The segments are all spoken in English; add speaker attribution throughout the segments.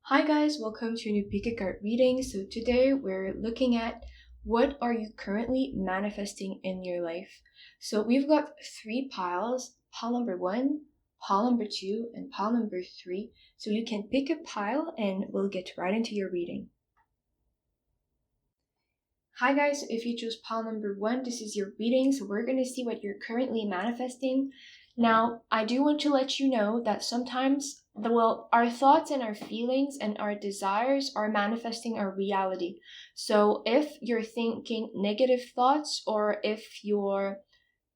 Speaker 1: Hi guys, welcome to a new pick a card reading. So today we're looking at what are you currently manifesting in your life. So we've got three piles, pile number 1, pile number 2, and pile number 3. So you can pick a pile and we'll get right into your reading. Hi guys, so if you choose pile number 1, this is your reading. So we're going to see what you're currently manifesting. Now, I do want to let you know that sometimes our thoughts and our feelings and our desires are manifesting our reality. So if you're thinking negative thoughts, or if you're,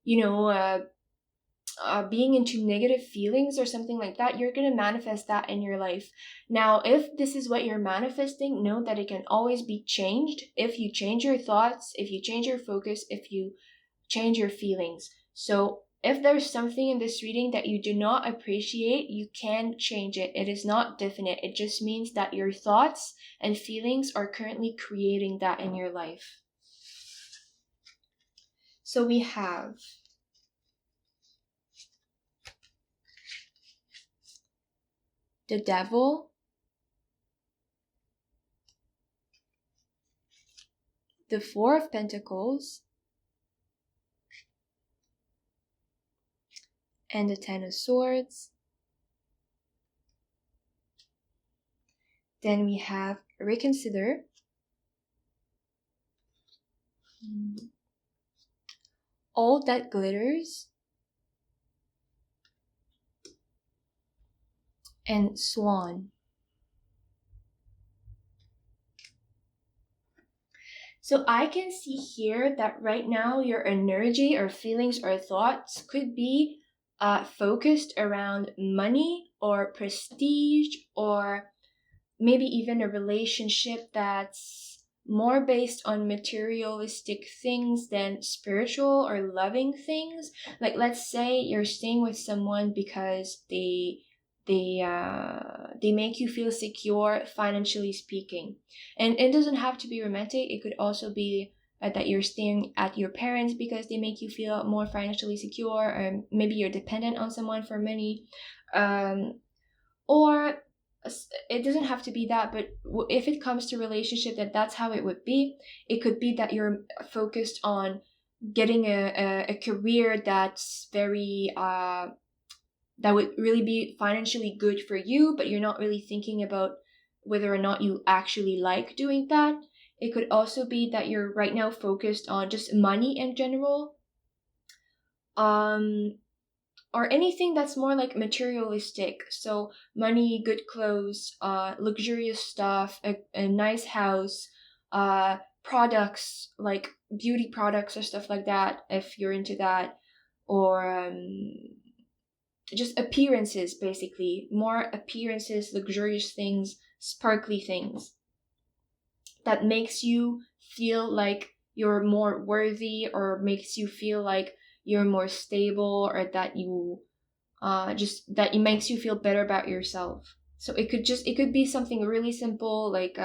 Speaker 1: being into negative feelings or something like that, you're going to manifest that in your life. Now, if this is what you're manifesting, know that it can always be changed if you change your thoughts, if you change your focus, if you change your feelings. So if there's something in this reading that you do not appreciate, you can change it. It is not definite. It just means that your thoughts and feelings are currently creating that in your life. So we have the Devil, the Four of Pentacles, and the Ten of Swords. Then we have Reconsider, All That Glitters, and Swan. So I can see here that right now your energy or feelings or thoughts could be focused around money or prestige, or maybe even a relationship that's more based on materialistic things than spiritual or loving things. Like, let's say you're staying with someone because they make you feel secure financially speaking, and it doesn't have to be romantic. It could also be that you're staying at your parents because they make you feel more financially secure, or maybe you're dependent on someone for money, or it doesn't have to be that, but if it comes to relationship, that's how it would be. It could be that you're focused on getting a career that's very that would really be financially good for you, but you're not really thinking about whether or not you actually like doing that. It could also be that you're right now focused on just money in general, or anything that's more like materialistic. So money, good clothes, luxurious stuff, a nice house, products like beauty products or stuff like that, if you're into that, or just appearances, basically more appearances, luxurious things, sparkly things that makes you feel like you're more worthy, or makes you feel like you're more stable, or that you just that it makes you feel better about yourself. So it could be something really simple, like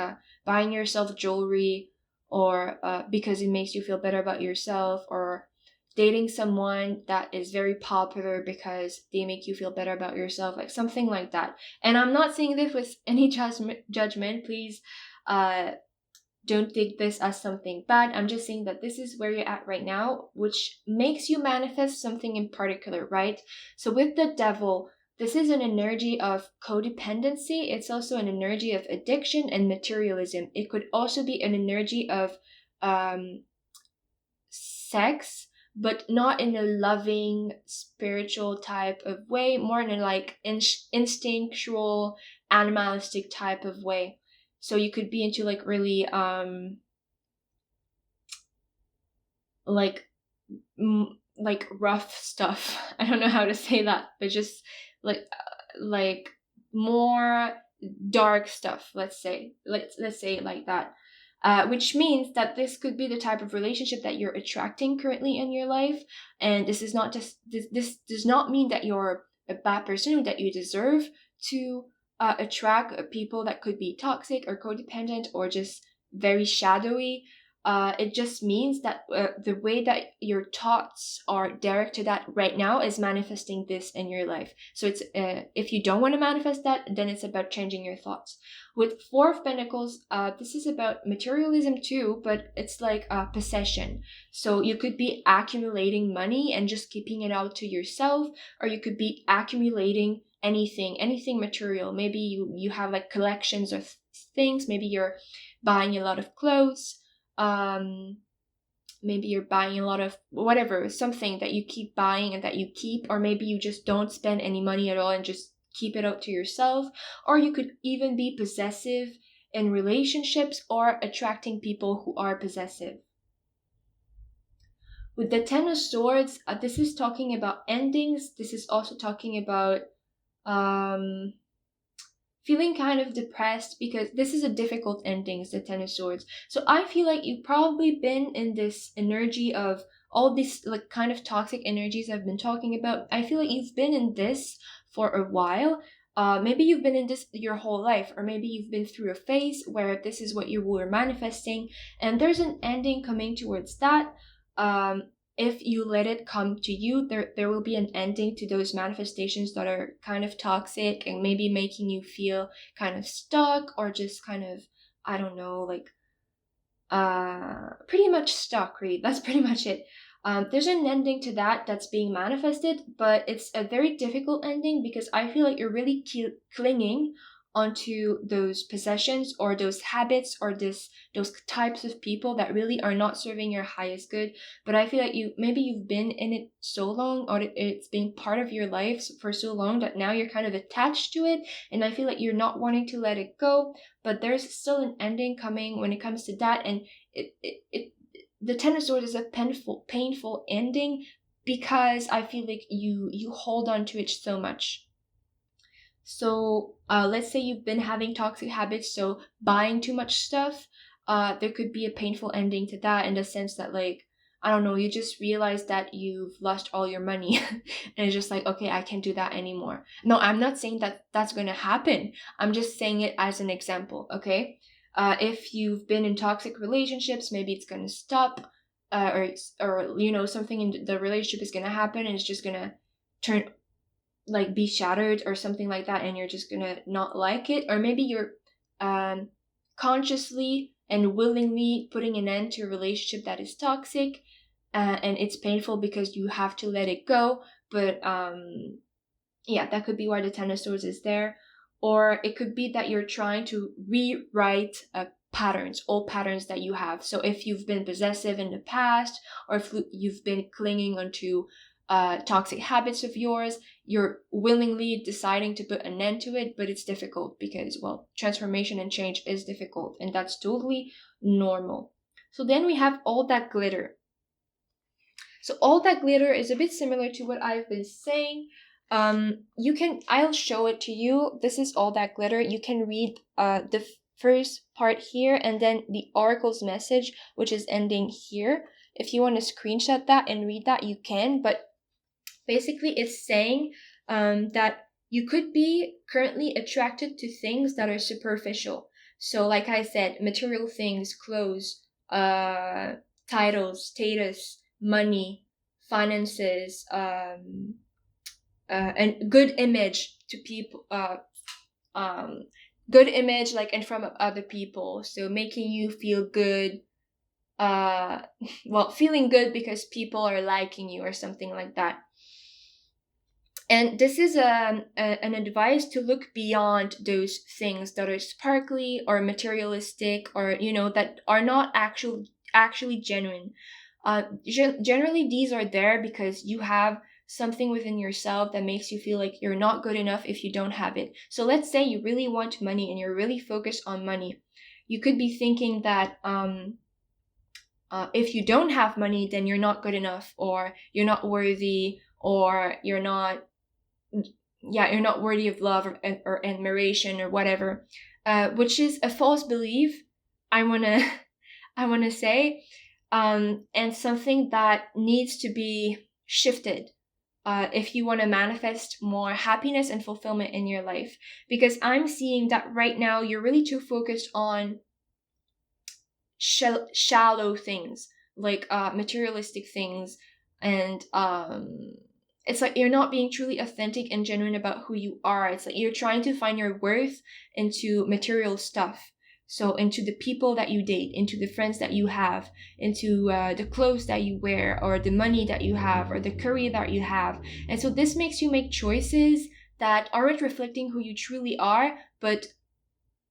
Speaker 1: buying yourself jewelry, or because it makes you feel better about yourself, or dating someone that is very popular because they make you feel better about yourself, like something like that. And I'm not saying this with any judgment, please don't take this as something bad. I'm just saying that this is where you're at right now, which makes you manifest something in particular, right? So with the Devil, this is an energy of codependency. It's also an energy of addiction and materialism. It could also be an energy of sex, but not in a loving, spiritual type of way, more in a like instinctual, animalistic type of way. So you could be into like really like like rough stuff. I don't know how to say that, but just like more dark stuff. Let's say it like that. Which means that this could be the type of relationship that you're attracting currently in your life, and this is not just this does not mean that you're a bad person, or that you deserve to attract people that could be toxic or codependent or just very shadowy. It just means that the way that your thoughts are directed at right now is manifesting this in your life. So it's if you don't want to manifest that, then it's about changing your thoughts. With Four of Pentacles, this is about materialism too, but it's like a possession. So you could be accumulating money and just keeping it out to yourself, or you could be accumulating anything material. Maybe you have like collections of things. Maybe you're buying a lot of clothes. Maybe you're buying a lot of whatever, something that you keep buying and that you keep, or maybe you just don't spend any money at all and just keep it out to yourself. Or you could even be possessive in relationships or attracting people who are possessive. With the Ten of Swords, this is talking about endings. This is also talking about feeling kind of depressed because this is a difficult ending, the Ten of Swords. So I feel like you've probably been in this energy of all these like kind of toxic energies I've been talking about. I feel like you've been in this for a while. Maybe you've been in this your whole life, or maybe you've been through a phase where this is what you were manifesting, and there's an ending coming towards that. If you let it come to you, there will be an ending to those manifestations that are kind of toxic and maybe making you feel kind of stuck, or just kind of, I don't know, like pretty much stuck, right? That's pretty much it. There's an ending to that's being manifested, but it's a very difficult ending because I feel like you're really clinging onto those possessions or those habits or those types of people that really are not serving your highest good. But I feel like you've been in it so long, or it's been part of your life for so long that now you're kind of attached to it, and I feel like you're not wanting to let it go. But there's still an ending coming when it comes to that, and the Ten of Swords is a painful ending because I feel like you hold on to it so much. So let's say you've been having toxic habits, so buying too much stuff, there could be a painful ending to that, in the sense that, like, I don't know, you just realize that you've lost all your money and it's just like, okay, I can't do that anymore. No, I'm not saying that that's going to happen. I'm just saying it as an example, okay? If you've been in toxic relationships, maybe it's going to stop, or you know, something in the relationship is going to happen and it's just going to turn, like, be shattered or something like that, and you're just gonna not like it. Or maybe you're consciously and willingly putting an end to a relationship that is toxic, and it's painful because you have to let it go. But yeah, that could be why the Ten of Swords is there. Or it could be that you're trying to rewrite old patterns that you have. So if you've been possessive in the past, or if you've been clinging onto toxic habits of yours, you're willingly deciding to put an end to it, but it's difficult because, well, transformation and change is difficult, and that's totally normal. So then we have All That Glitter. So All That Glitter is a bit similar to what I've been saying. I'll show it to you. This is All That Glitter. You can read the first part here, and then the oracle's message, which is ending here. If you want to screenshot that and read that, you can. But basically, it's saying that you could be currently attracted to things that are superficial. So like I said, material things, clothes, titles, status, money, finances, and good image to people, good image like in front of other people. So making you feel good, well, feeling good because people are liking you or something like that. And this is an advice to look beyond those things that are sparkly or materialistic, or, you know, that are not actually genuine. Generally, these are there because you have something within yourself that makes you feel like you're not good enough if you don't have it. So let's say you really want money and you're really focused on money. You could be thinking that if you don't have money, then you're not good enough, or you're not worthy, or you're not worthy of love or admiration or whatever, which is a false belief, I wanna say, and something that needs to be shifted if you want to manifest more happiness and fulfillment in your life. Because I'm seeing that right now you're really too focused on shallow things, like materialistic things, and it's like you're not being truly authentic and genuine about who you are. It's like you're trying to find your worth into material stuff. So into the people that you date, into the friends that you have, into the clothes that you wear, or the money that you have, or the career that you have. And so this makes you make choices that aren't reflecting who you truly are, but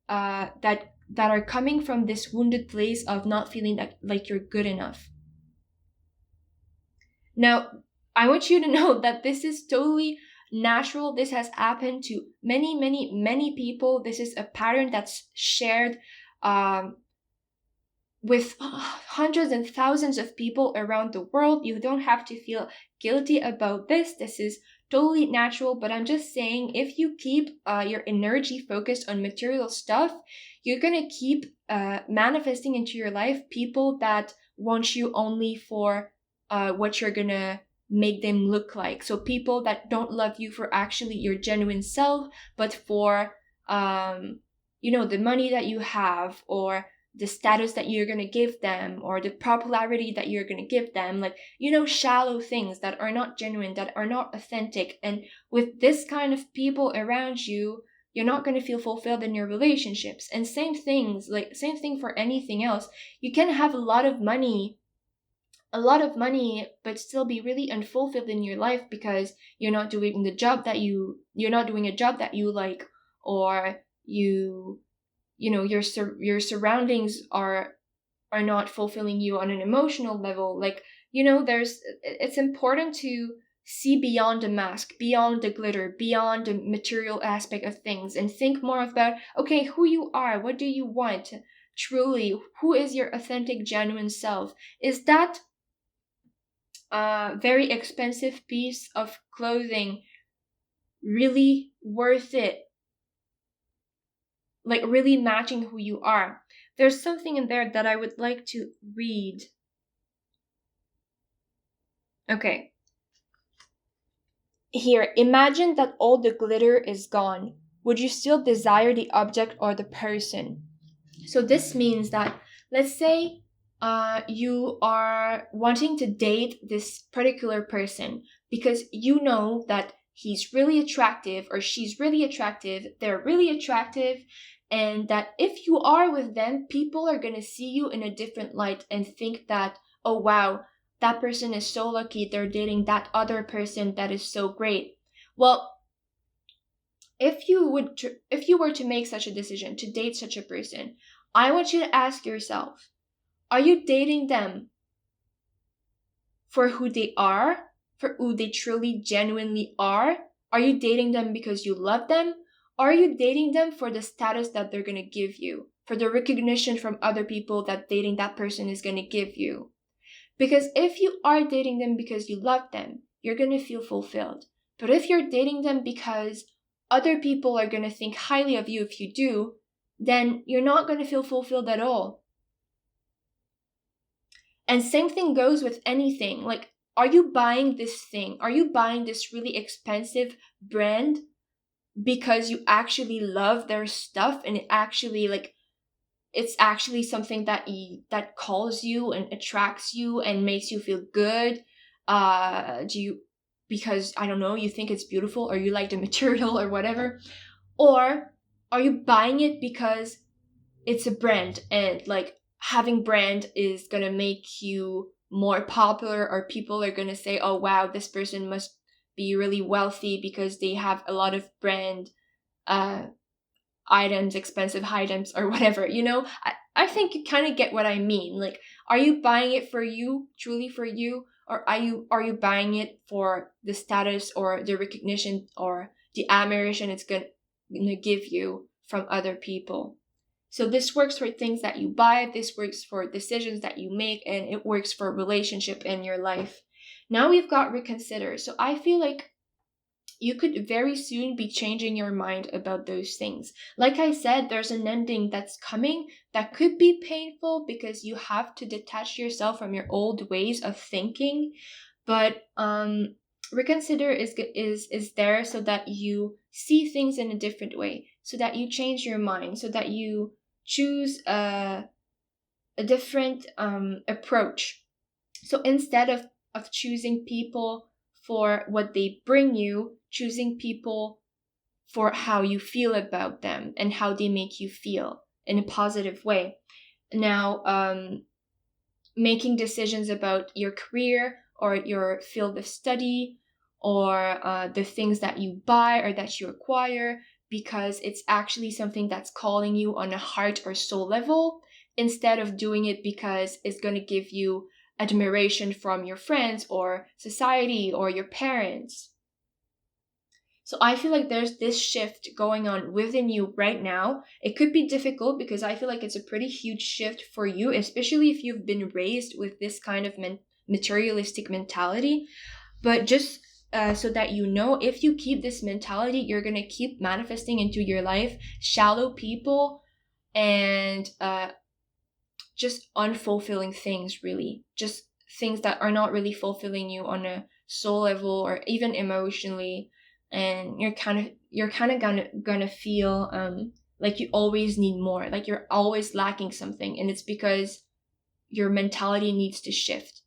Speaker 1: that are coming from this wounded place of not feeling like you're good enough. Now, I want you to know that this is totally natural. This has happened to many, many, many people. This is a pattern that's shared um, with hundreds and thousands of people around the world. You don't have to feel guilty about this. This is totally natural, but I'm just saying, if you keep your energy focused on material stuff, you're gonna keep manifesting into your life people that want you only for what you're gonna make them look like. So people that don't love you for actually your genuine self, but for the money that you have, or the status that you're going to give them, or the popularity that you're going to give them, like, shallow things that are not genuine, that are not authentic. And with this kind of people around you, you're not going to feel fulfilled in your relationships. And same thing for anything else. You can have a lot of money, but still be really unfulfilled in your life because you're not doing you're not doing a job that you like, or your surroundings are not fulfilling you on an emotional level. Like, it's important to see beyond the mask, beyond the glitter, beyond the material aspect of things, and think more about, okay, who you are, what do you want truly, who is your authentic, genuine self? Is that a very expensive piece of clothing really worth it? Like, really matching who you are? There's something in there that I would like to read. Okay. Here, imagine that all the glitter is gone. Would you still desire the object or the person? So this means that, let's say you are wanting to date this particular person because you know that he's really attractive, or she's really attractive, they're really attractive, and that if you are with them, people are going to see you in a different light and think that, oh wow, that person is so lucky, they're dating that other person that is so great. Well, if you were to make such a decision to date such a person, I want you to ask yourself, are you dating them for who they are, for who they truly genuinely are? Are you dating them because you love them? Or are you dating them for the status that they're going to give you, for the recognition from other people that dating that person is going to give you? Because if you are dating them because you love them, you're going to feel fulfilled. But if you're dating them because other people are going to think highly of you if you do, then you're not going to feel fulfilled at all. And same thing goes with anything. Like, are you buying this thing? Are you buying this really expensive brand because you actually love their stuff, and it's actually something that calls you and attracts you and makes you feel good? Because, I don't know, you think it's beautiful, or you like the material or whatever? Or are you buying it because it's a brand, and like, having brand is gonna make you more popular, or people are gonna say, oh wow, this person must be really wealthy because they have a lot of brand items, expensive items, or whatever? I think you kind of get what I mean. Like, are you buying it for you, truly for you, or are you buying it for the status, or the recognition, or the admiration it's gonna give you from other people? So this works for things that you buy, this works for decisions that you make, and it works for relationship in your life. Now we've got reconsider. So I feel like you could very soon be changing your mind about those things. Like I said, there's an ending that's coming that could be painful because you have to detach yourself from your old ways of thinking. But reconsider is there so that you see things in a different way, so that you change your mind, so that you choose approach. So instead of choosing people for what they bring you, choosing people for how you feel about them and how they make you feel in a positive way. Now, making decisions about your career or your field of study, or the things that you buy or that you acquire, because it's actually something that's calling you on a heart or soul level, instead of doing it because it's going to give you admiration from your friends or society or your parents. So I feel like there's this shift going on within you right now. It could be difficult because I feel like it's a pretty huge shift for you, especially if you've been raised with this kind of materialistic mentality. But just so that you know, if you keep this mentality, you're going to keep manifesting into your life shallow people and just unfulfilling things, really. Just things that are not really fulfilling you on a soul level or even emotionally. And you're kind of gonna feel like you always need more, like you're always lacking something, and it's because your mentality needs to shift.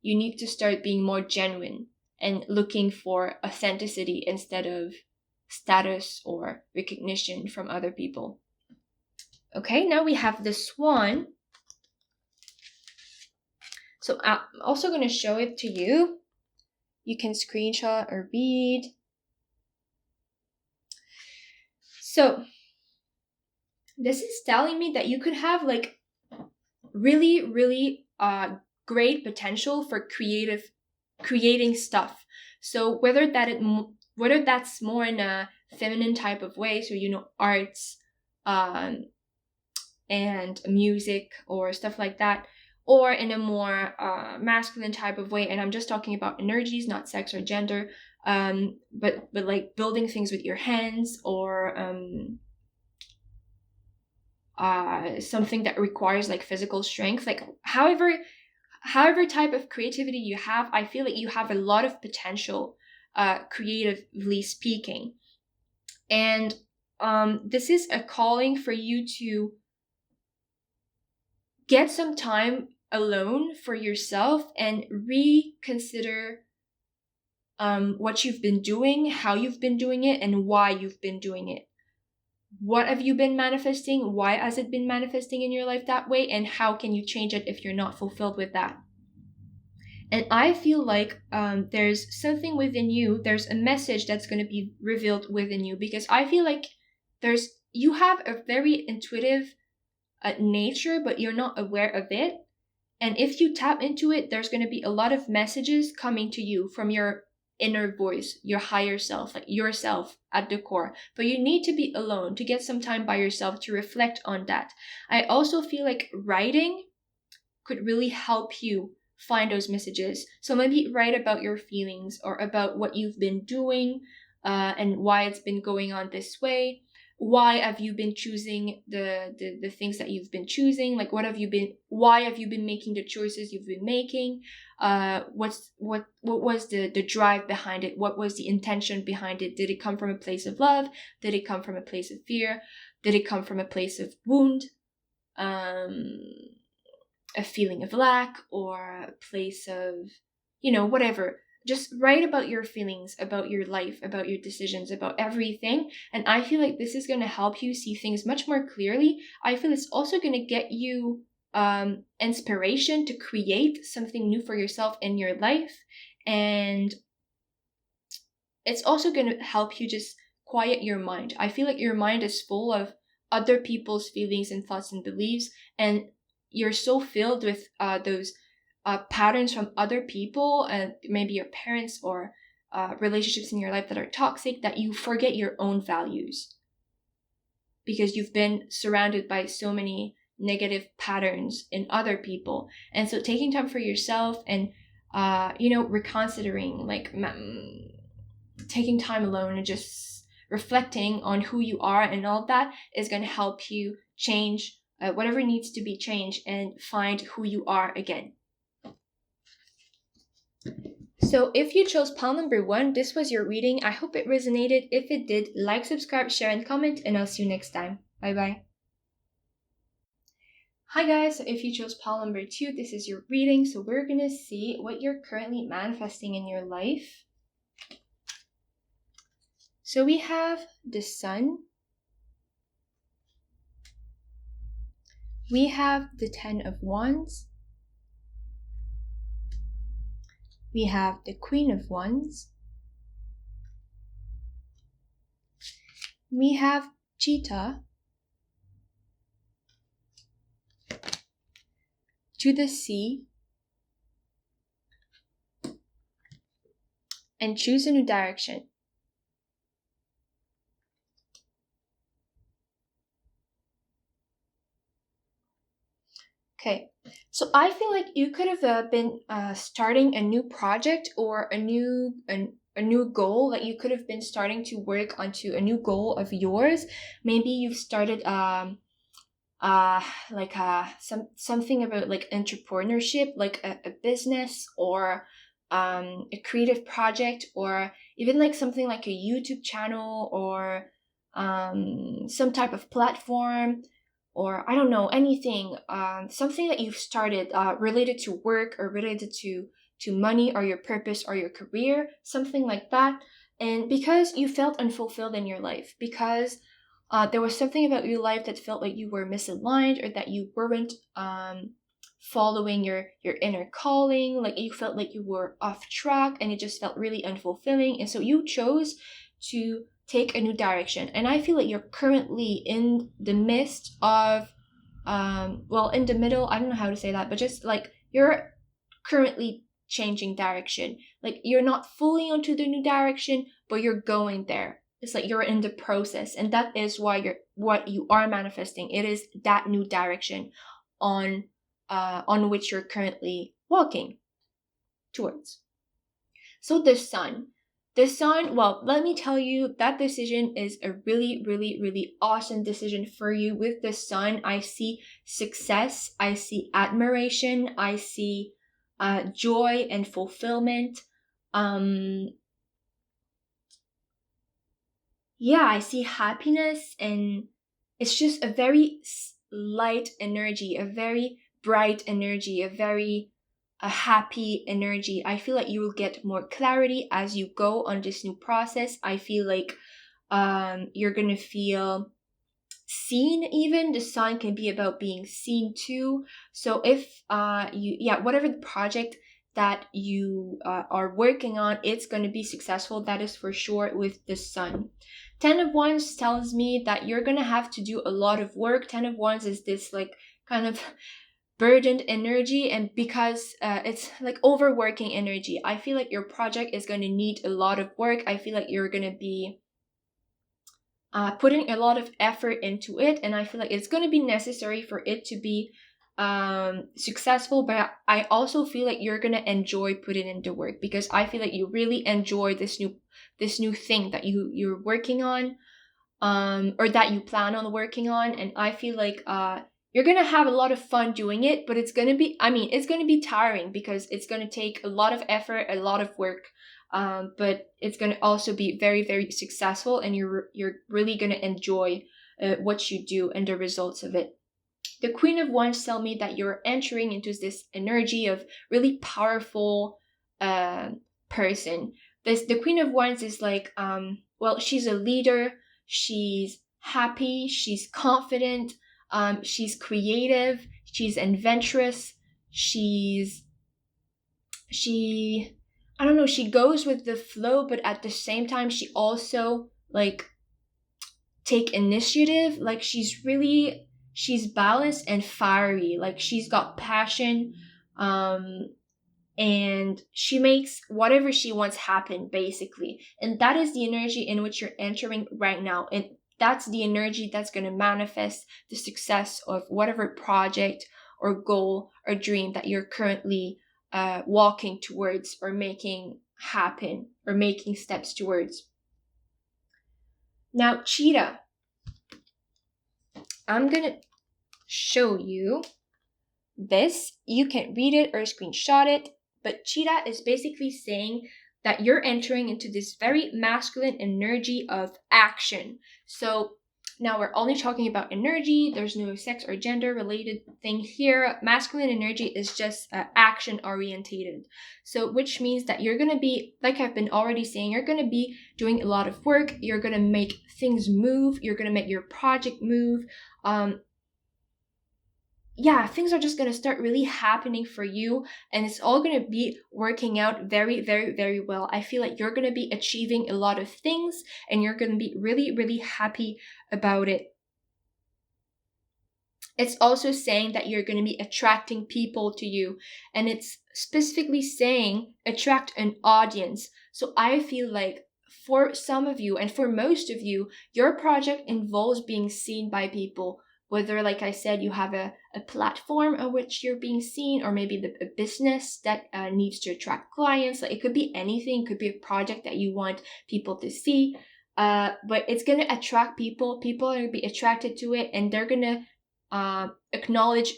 Speaker 1: You need to start being more genuine and looking for authenticity instead of status or recognition from other people. Okay, now we have the swan. So I'm also going to show it to you. You can screenshot or read. So this is telling me that you could have like really, really great potential for creating stuff. So whether that's more in a feminine type of way, so arts and music or stuff like that, or in a more masculine type of way, and I'm just talking about energies, not sex or gender, but like building things with your hands, or something that requires like physical strength, like however type of creativity you have, I feel like you have a lot of potential, creatively speaking. And this is a calling for you to get some time alone for yourself and reconsider what you've been doing, how you've been doing it, and why you've been doing it. What have you been manifesting? Why has it been manifesting in your life that way? And how can you change it if you're not fulfilled with that? And I feel like there's something within you, there's a message that's going to be revealed within you, because I feel like you have a very intuitive nature, but you're not aware of it. And if you tap into it, there's going to be a lot of messages coming to you from your inner voice, your higher self, like yourself at the core. But you need to be alone, to get some time by yourself to reflect on that. I also feel like writing could really help you find those messages. So maybe write about your feelings or about what you've been doing, and why it's been going on this way. Why have you been choosing the things that you've been choosing? Like why have you been making the choices you've been making? What was the drive behind it? What was the intention behind it? Did it come from a place of love? Did it come from a place of fear? Did it come from a place of wound? A feeling of lack, or a place of, whatever. Just write about your feelings, about your life, about your decisions, about everything. And I feel like this is going to help you see things much more clearly. I feel it's also going to get you inspiration to create something new for yourself in your life. And it's also going to help you just quiet your mind. I feel like your mind is full of other people's feelings and thoughts and beliefs, and you're so filled with those patterns from other people, and maybe your parents, or relationships in your life that are toxic, that you forget your own values because you've been surrounded by so many negative patterns in other people. And so taking time for yourself and reconsidering, like taking time alone and just reflecting on who you are and all that is going to help you change whatever needs to be changed and find who you are again. So if you chose pile number 1, this was your reading. I hope it resonated. If it did, like, subscribe, share, and comment, and I'll see you next time. Bye bye. Hi guys, so if you chose pile number 2, this is your reading. So we're gonna see what you're currently manifesting in your life. So we have the Sun. We have the Ten of Wands. We have the Queen of Wands. We have Cheetah. To the Sea. And choose a new direction. Okay, so I feel like you could have been starting a new project or a new goal. Like you could have been starting to work onto a new goal of yours. Maybe you've started something about like entrepreneurship, like a business or a creative project, or even like something like a YouTube channel or some type of platform, or I don't know, anything, something that you've started related to work or related to money or your purpose or your career, something like that. And because you felt unfulfilled in your life, because there was something about your life that felt like you were misaligned, or that you weren't following your inner calling, like you felt like you were off track and it just felt really unfulfilling, and so you chose to take a new direction. And I feel like you're currently in the midst of in the middle, I don't know how to say that, but just like you're currently changing direction. Like you're not fully onto the new direction, but you're going there. It's like you're in the process, and that is why what you are manifesting. It is that new direction on which you're currently walking towards. So the Sun, well, let me tell you, that decision is a really, really, really awesome decision for you. With the Sun, I see success, I see admiration, I see joy and fulfillment. I see happiness, and it's just a very light energy, a very bright energy, a happy energy. I feel like you will get more clarity as you go on this new process. I feel like you're gonna feel seen. Even the Sun can be about being seen too. So if whatever the project that you are working on, it's going to be successful, that is for sure, with the Sun. 10 of Wands tells me that you're going to have to do a lot of work. 10 of Wands is this like kind of burdened energy, and because it's like overworking energy, I feel like your project is going to need a lot of work. I feel like you're going to be putting a lot of effort into it, and I feel like it's going to be necessary for it to be successful. But I also feel like you're going to enjoy putting in the work, because I feel like you really enjoy this new thing that you're working on, or that you plan on working on. And I feel like you're going to have a lot of fun doing it, but it's going to be tiring, because it's going to take a lot of effort, a lot of work. But it's going to also be very, very successful, and you're really going to enjoy what you do and the results of it. The Queen of Wands tell me that you're entering into this energy of really powerful person. The Queen of Wands is like, she's a leader, she's happy, she's confident, she's creative, she's adventurous, she I don't know, she goes with the flow, but at the same time she also like take initiative. Like she's balanced and fiery. Like she's got passion, and she makes whatever she wants happen, basically. And that is the energy in which you're entering right now, and that's the energy that's going to manifest the success of whatever project or goal or dream that you're currently walking towards, or making happen, or making steps towards. Now, Cheetah, I'm gonna show you this. You can read it or screenshot it, but Cheetah is basically saying that you're entering into this very masculine energy of action. So Now we're only talking about energy. There's no sex or gender related thing here. Masculine energy is just action orientated. So which means that you're going to be, like I've been already saying, you're going to be doing a lot of work. You're going to make things move. You're going to make your project move. Yeah, things are just going to start really happening for you, and it's all going to be working out very, very, very well. I feel like you're going to be achieving a lot of things, and you're going to be really, really happy about it. It's also saying that you're going to be attracting people to you, and it's specifically saying attract an audience. So I feel like for some of you, and for most of you, your project involves being seen by people. Whether, like I said, you have a platform on which you're being seen, or maybe a business that needs to attract clients. Like, it could be anything. It could be a project that you want people to see. But it's going to attract people. People are going to be attracted to it, and they're going to acknowledge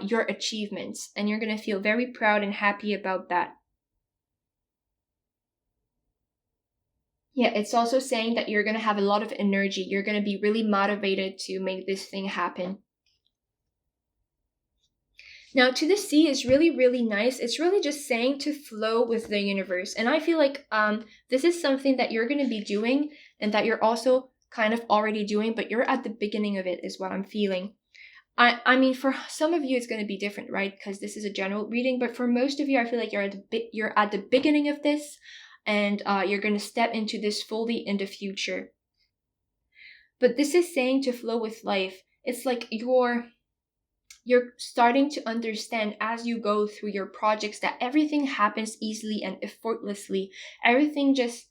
Speaker 1: your achievements, and you're going to feel very proud and happy about that. Yeah, it's also saying that you're going to have a lot of energy. You're going to be really motivated to make this thing happen. Now, to the sea is really, really nice. It's really just saying to flow with the universe. And I feel like this is something that you're going to be doing, and that you're also kind of already doing, but you're at the beginning of it is what I'm feeling. I mean, for some of you, it's going to be different, right? Because this is a general reading. But for most of you, I feel like you're at the beginning of this, and you're going to step into this fully in the future. But this is saying to flow with life. It's like you're starting to understand as you go through your projects that everything happens easily and effortlessly. Everything just,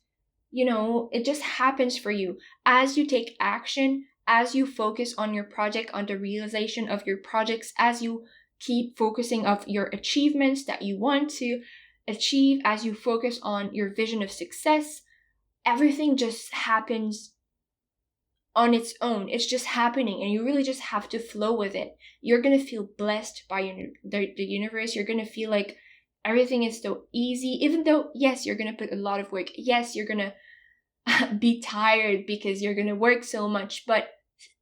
Speaker 1: it just happens for you as you take action, as you focus on your project, on the realization of your projects, as you keep focusing of your achievements that you want to achieve, as you focus on your vision of success. Everything just happens on its own. It's just happening, and you really just have to flow with it. You're going to feel blessed by the universe. You're going to feel like everything is so easy, even though, yes, you're going to put a lot of work. Yes, you're going to be tired because you're going to work so much, but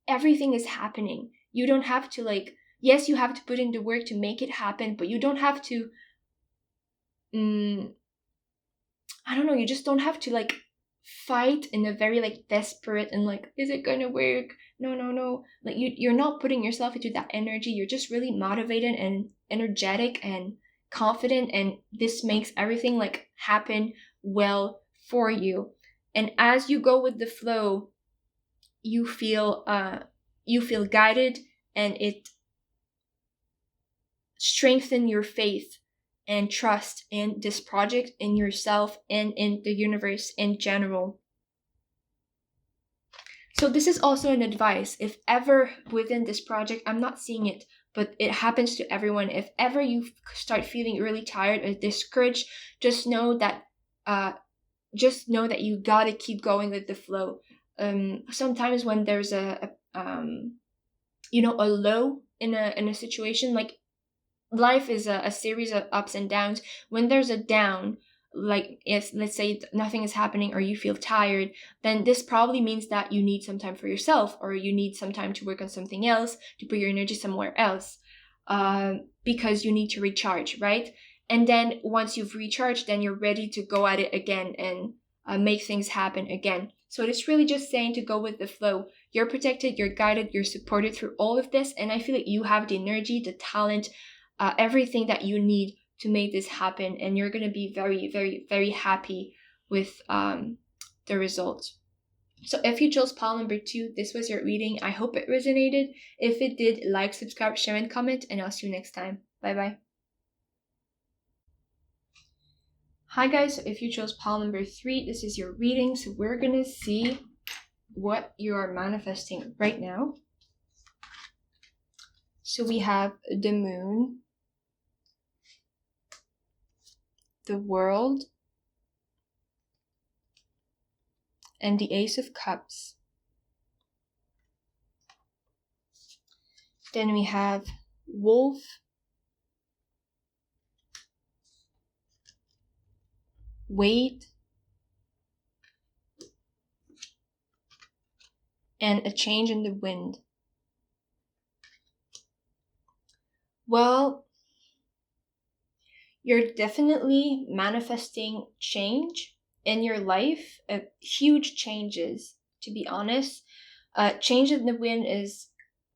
Speaker 1: everything is happening. You don't have to yes, you have to put in the work to make it happen, but you don't have to, I don't know, you just don't have to fight in a very desperate and is it gonna work? No. You're not putting yourself into that energy. You're just really motivated and energetic and confident, and this makes everything happen well for you. And as you go with the flow, you feel guided, and it strengthens your faith and trust in this project, in yourself, and in the universe in general. So this is also an advice. If ever within this project, I'm not seeing it, but it happens to everyone. If ever you start feeling really tired or discouraged, just know that you gotta keep going with the flow. Sometimes when there's a low in a situation, life is a series of ups and downs. When there's a down, if let's say nothing is happening or you feel tired, then this probably means that you need some time for yourself, or you need some time to work on something else, to put your energy somewhere else, because you need to recharge, right? And then once you've recharged, then you're ready to go at it again and make things happen again. So it's really just saying to go with the flow. You're protected, you're guided, you're supported through all of this, and I feel like you have the energy, the talent, everything that you need to make this happen, and you're going to be very, very, very happy with the results. So if you chose pile number 2, this was your reading. I hope it resonated. If it did, like, subscribe, share, and comment, and I'll see you next time. Bye-bye. Hi guys, so if you chose pile number 3, this is your reading. So we're going to see what you are manifesting right now. So we have the moon, the world, and the Ace of Cups. Then we have wolf, weight, and a change in the wind. Well, you're definitely manifesting change in your life, huge changes, to be honest. Change in the wind is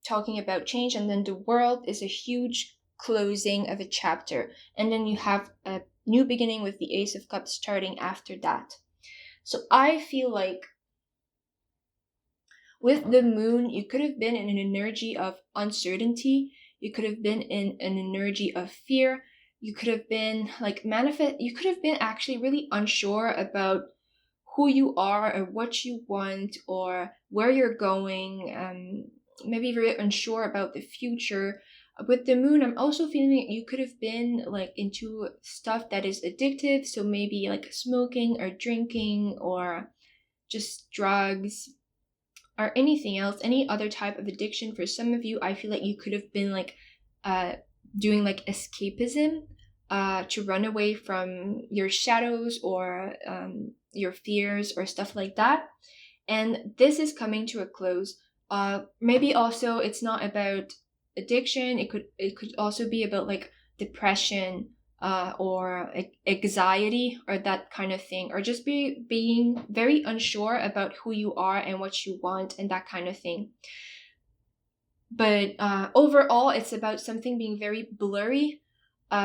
Speaker 1: talking about change, and then the world is a huge closing of a chapter. And then you have a new beginning with the Ace of Cups starting after that. So I feel like with the moon, you could have been in an energy of uncertainty. You could have been in an energy of fear. You could have been you could have been actually really unsure about who you are or what you want or where you're going. Maybe very unsure about the future. With the moon, I'm also feeling like you could have been like into stuff that is addictive. So maybe like smoking or drinking or just drugs or anything else, any other type of addiction. For some of you, I feel like you could have been like uh doing like escapism to run away from your shadows or your fears or stuff like that. And this is coming to a close. Maybe also it's not about addiction. It could also be about like depression or anxiety or that kind of thing, or just being very unsure about who you are and what you want and that kind of thing. But overall, it's about something being very blurry,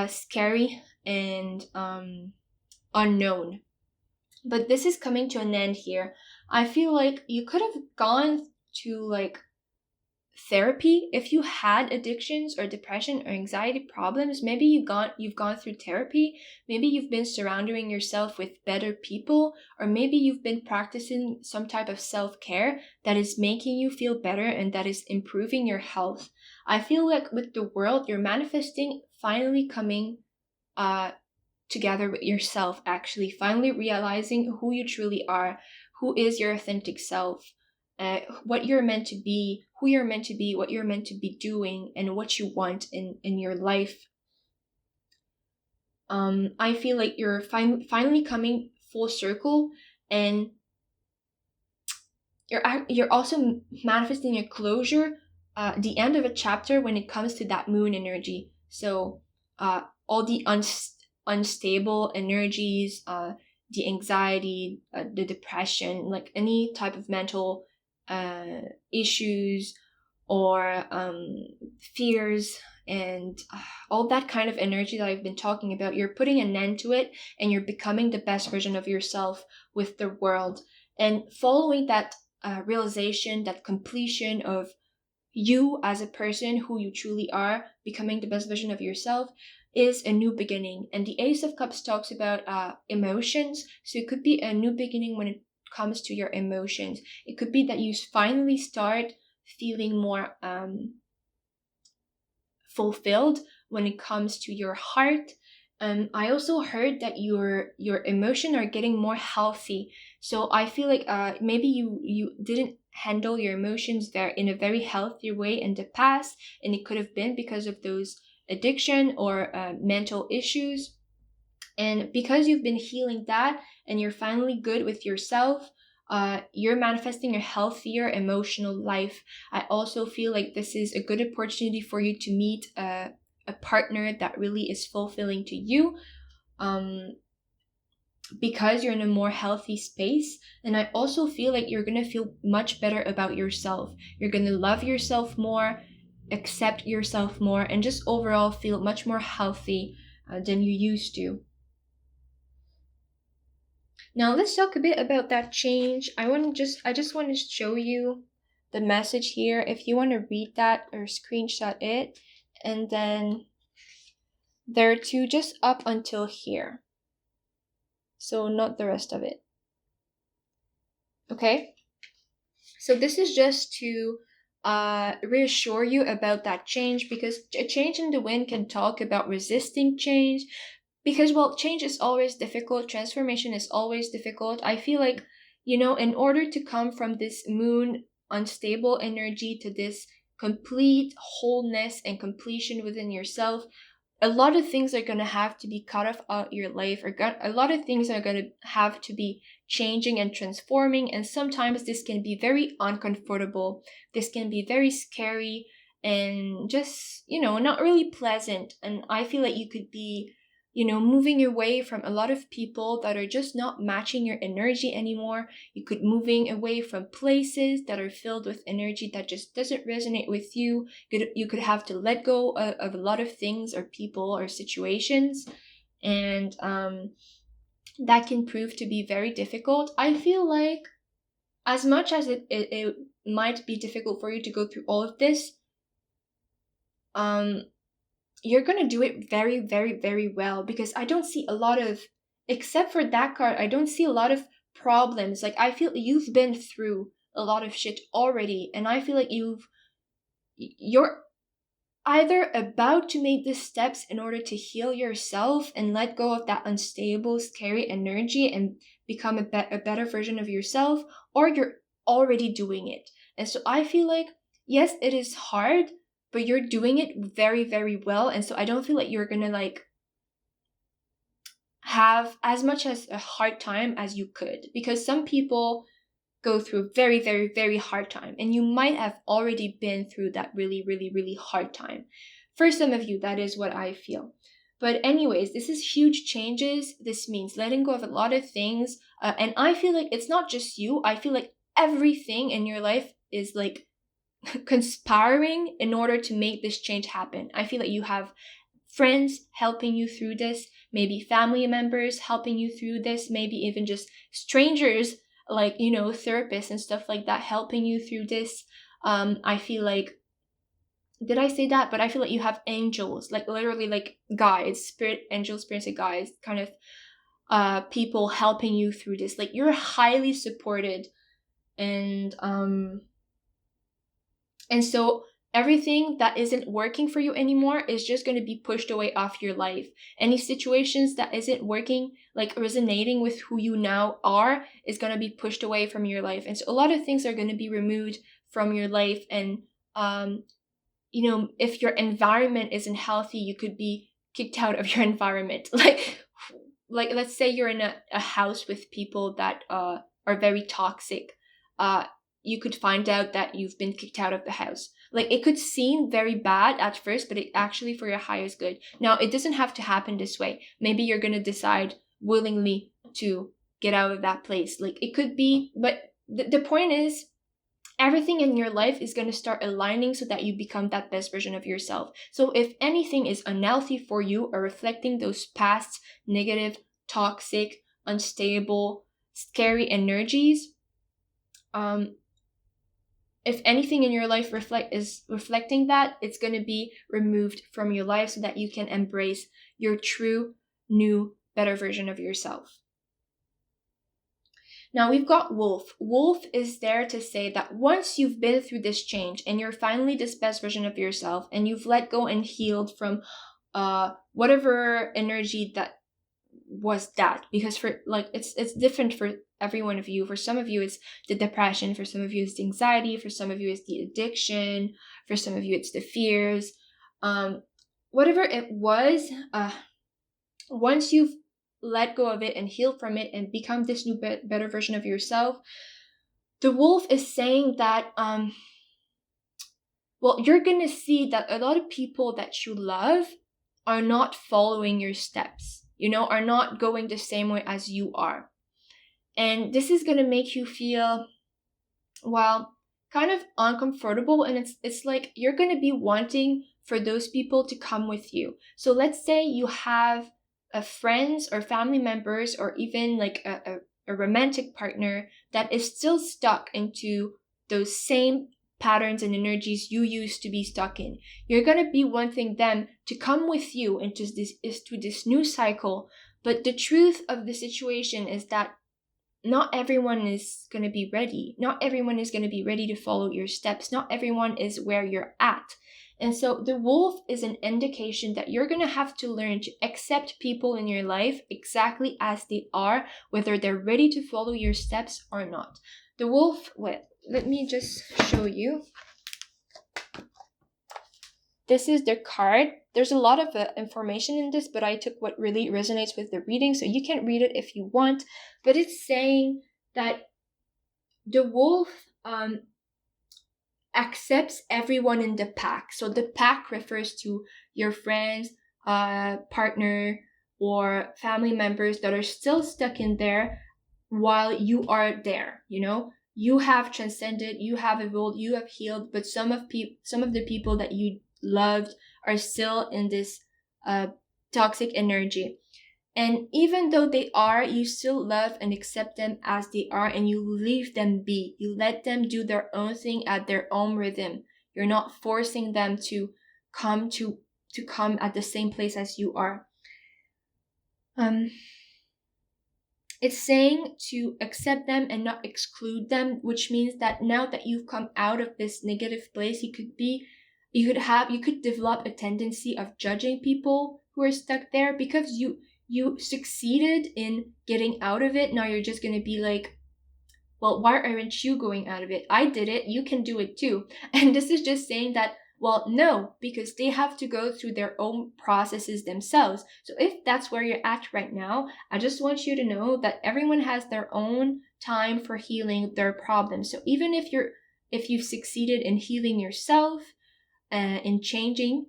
Speaker 1: scary, and unknown. But this is coming to an end here. I feel like you could have gone to like therapy if you had addictions or depression or anxiety problems. Maybe you've gone through therapy. Maybe you've been surrounding yourself with better people, or maybe you've been practicing some type of self-care that is making you feel better and that is improving your health. I feel like with the world, you're manifesting finally coming together with yourself, actually finally realizing who you truly are, who is your authentic self, what you're meant to be, who you're meant to be, what you're meant to be doing, and what you want in your life. I feel like you're finally coming full circle, and you're also manifesting a closure, the end of a chapter when it comes to that moon energy. So all the unstable energies, the anxiety, the depression, like any type of mental issues or fears and all that kind of energy that I've been talking about, you're putting an end to it and you're becoming the best version of yourself with the world. And following that realization, that completion of you as a person, who you truly are, becoming the best version of yourself, is a new beginning. And the Ace of Cups talks about emotions. So it could be a new beginning when it comes to your emotions. It could be that you finally start feeling more fulfilled when it comes to your heart. I also heard that your emotions are getting more healthy. So I feel like maybe you didn't handle your emotions there in a very healthy way in the past, and it could have been because of those addiction or mental issues. And because you've been healing that and you're finally good with yourself, you're manifesting a healthier emotional life. I also feel like this is a good opportunity for you to meet a partner that really is fulfilling to you, because you're in a more healthy space. And I also feel like you're going to feel much better about yourself. You're going to love yourself more, accept yourself more, and just overall feel much more healthy than you used to. Now let's talk a bit about that change. I just want to show you the message here. If you want to read that or screenshot it, and then there are two just up until here. So not the rest of it. Okay? So this is just to reassure you about that change, because a change in the wind can talk about resisting change, because well, change is always difficult, transformation is always difficult. I feel like, in order to come from this moon unstable energy to this complete wholeness and completion within yourself, a lot of things are going to have to be cut off out your life, or a lot of things are going to have to be changing and transforming. And sometimes this can be very uncomfortable. This can be very scary and just, not really pleasant. And I feel like you could be, moving away from a lot of people that are just not matching your energy anymore. You could moving away from places that are filled with energy that just doesn't resonate with you. You could have to let go of a lot of things or people or situations. And that can prove to be very difficult. I feel like as much as it might be difficult for you to go through all of this, you're going to do it very, very, very well, because I don't see a lot of, except for that card, I don't see a lot of problems. Like, I feel you've been through a lot of shit already, and I feel like you're either about to make the steps in order to heal yourself and let go of that unstable, scary energy and become a better version of yourself, or you're already doing it. And so I feel like, yes, it is hard, but you're doing it very, very well. And so I don't feel like you're gonna like have as much as a hard time as you could, because some people go through a very, very, very hard time, and you might have already been through that really, really, really hard time. For some of you, that is what I feel. But anyways, this is huge changes. This means letting go of a lot of things. And I feel like it's not just you. I feel like everything in your life is like conspiring in order to make this change happen. I feel like you have friends helping you through this, maybe family members helping you through this, maybe even just strangers, like, therapists and stuff like that helping you through this. I feel like, did I say that? But I feel like you have angels, like literally like guides, spirit angels, spirits and guides, kind of people helping you through this. Like, you're highly supported. And so everything that isn't working for you anymore is just going to be pushed away off your life. Any situations that isn't working, like resonating with who you now are, is going to be pushed away from your life. And so a lot of things are going to be removed from your life. And, if your environment isn't healthy, you could be kicked out of your environment. Like let's say you're in a house with people that are very toxic. You could find out that you've been kicked out of the house. Like, it could seem very bad at first, but it actually for your highest good. Now, it doesn't have to happen this way. Maybe you're going to decide willingly to get out of that place. Like, it could be, but the point is, everything in your life is going to start aligning so that you become that best version of yourself. So if anything is unhealthy for you or reflecting those past negative, toxic, unstable, scary energies, if anything in your life is reflecting that, it's going to be removed from your life so that you can embrace your true, new, better version of yourself. Now we've got Wolf. Wolf is there to say that once you've been through this change and you're finally this best version of yourself and you've let go and healed from whatever energy that was that, because for like it's different for every one of you. For some of you it's the depression, for some of you it's the anxiety, for some of you it's the addiction, for some of you it's the fears, whatever it was. Once you've let go of it and heal from it and become this new better version of yourself, the Wolf is saying that you're gonna see that a lot of people that you love are not following your steps, are not going the same way as you are. And this is going to make you feel, kind of uncomfortable. And it's like you're going to be wanting for those people to come with you. So let's say you have friends or family members or even like a romantic partner that is still stuck into those same patterns and energies you used to be stuck in. You're going to be wanting them to come with you into this new cycle. But the truth of the situation is that not everyone is going to be ready. Not everyone is going to be ready to follow your steps. Not everyone is where you're at. And so the Wolf is an indication that you're going to have to learn to accept people in your life exactly as they are, whether they're ready to follow your steps or not. The Wolf, let me just show you. this is the card. There's a lot of information in this, but I took what really resonates with the reading, so you can read it if you want. But it's saying that the wolf accepts everyone in the pack. So the pack refers to your friends, partner, or family members that are still stuck in there while you are there. You have transcended, you have evolved, you have healed, but some of the people that you loved are still in this toxic energy. And even though they are, you still love and accept them as they are, and you leave them be. You let them do their own thing at their own rhythm. You're not forcing them to come at the same place as you are. It's saying to accept them and not exclude them, which means that now that you've come out of this negative place, you could develop a tendency of judging people who are stuck there because you succeeded in getting out of it. Now you're just going to be like, well, why aren't you going out of it? I did it. You can do it too. And this is just saying that, well, no, because they have to go through their own processes themselves. So if that's where you're at right now, I just want you to know that everyone has their own time for healing their problems. So even if you've succeeded in healing yourself, in changing,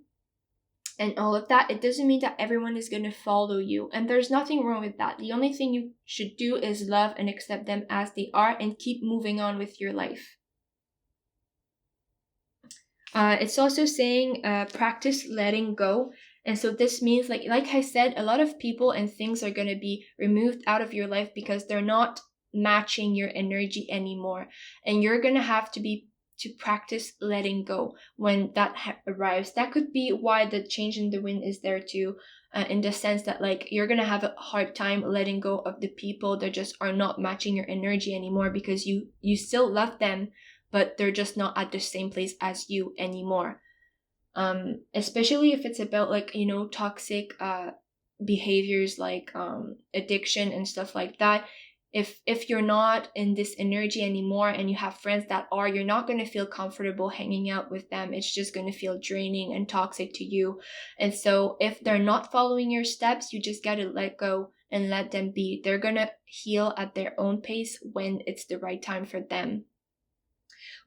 Speaker 1: and all of that, it doesn't mean that everyone is going to follow you. And there's nothing wrong with that. The only thing you should do is love and accept them as they are and keep moving on with your life. It's also saying practice letting go. And so this means, like I said, a lot of people and things are going to be removed out of your life because they're not matching your energy anymore. And you're going to have to practice letting go when that arrives. That could be why the change in the wind is there too, in the sense that like you're gonna have a hard time letting go of the people that just are not matching your energy anymore, because you still love them, but they're just not at the same place as you anymore. Especially if it's about like, toxic behaviors like addiction and stuff like that. If you're not in this energy anymore and you have friends that are, you're not going to feel comfortable hanging out with them. It's just going to feel draining and toxic to you. And so if they're not following your steps, you just got to let go and let them be. They're going to heal at their own pace when it's the right time for them.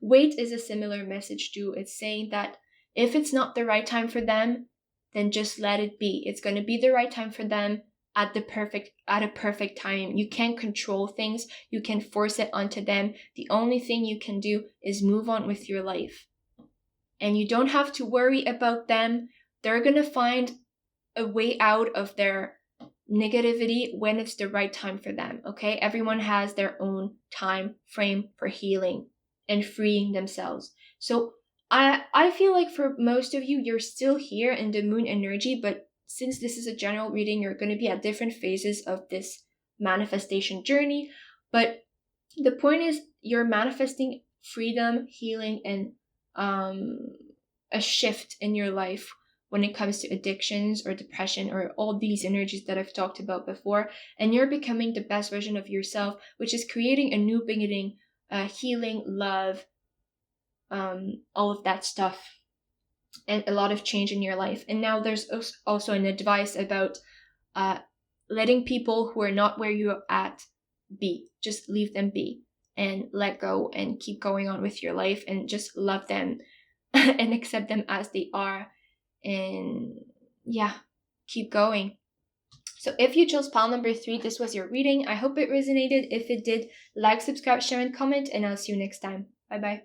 Speaker 1: Wait is a similar message too. It's saying that if it's not the right time for them, then just let it be. It's going to be the right time for them at a perfect time. You can't control things. You can force it onto them. The only thing you can do is move on with your life. And you don't have to worry about them. They're going to find a way out of their negativity when it's the right time for them, okay? Everyone has their own time frame for healing and freeing themselves. So I feel like for most of you, you're still here in the moon energy, but since this is a general reading, you're going to be at different phases of this manifestation journey. But the point is, you're manifesting freedom, healing, and a shift in your life when it comes to addictions or depression or all these energies that I've talked about before. And you're becoming the best version of yourself, which is creating a new beginning, healing, love, all of that stuff. And a lot of change in your life. And now there's also an advice about letting people who are not where you're at be. Just leave them be and let go and keep going on with your life and just love them and accept them as they are. And yeah, keep going. So if you chose pile number 3, this was your reading. I hope it resonated. If it did, like, subscribe, share, and comment, and I'll see you next time. Bye-bye.